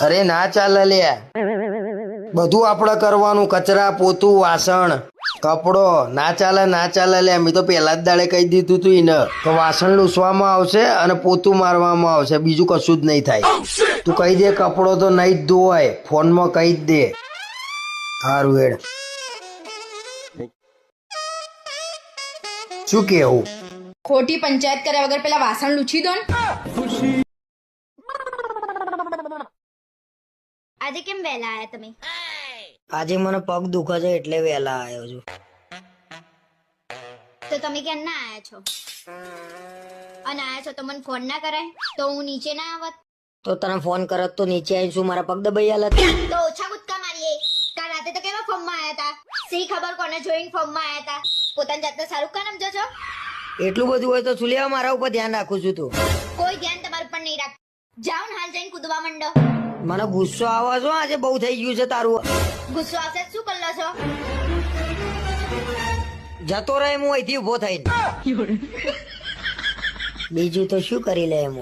અરે ના ચાલે લ્યા, બધું આપણે કરવાનું, કચરા પોતું વાસણ કપડો. ના ચાલે ના ચાલે લ્યા. મેં તો પહેલા જ દાડે કહી દીધું તું એને કે વાસણ લૂસવામાં આવશે અને પોતું મારવામાં આવશે, બીજું કશું જ નહીં થાય. તું કહી દે કપડો તો નહીં જ ધોવાય, ફોનમાં કહી જ દે. સારું હેડ. શું કેવું? ખોટી પંચાયત કર્યા વગર પેલા વાસણ લૂછી દો ને. આજે કેમ વહેલા આયા તમે? આજે મને પગ દુખે છે એટલે વહેલા આવ્યો છું. તો તમે ક્યાં ના આયા છો? અને આયા છો તો મને ફોન ના કરાય તો હું નીચે ના આવત? તો તને ફોન કરત તો નીચે આવીશું, મારા પગ દબાઈ હાલત. તો ઓછા કૂદકા મારીએ. કાલ રાતે તો કેવા ફોર્મમાં આયા હતા? સી ખબર કોને જોઈને ફોર્મમાં આયા હતા? પોતાની જાતને શાહરુખ ખાન સમજો છો? એટલું બધું હોય તો શું લેવા મારા ઉપર ધ્યાન રાખું છું તું? કોઈ ધ્યાન તમારા ઉપર નહીં રાખ. જાઓ ને હાલ જઈને કૂદવા માંડો. મને ગુસ્સો આવે છે, આજે બહુ થઈ ગયું છે તારું. ગુસ્સો આવશે શું કરલો છો? જતો રહે હું અહીંથી ઉભો થઈને. બીજું તો શું કરી લે એમ.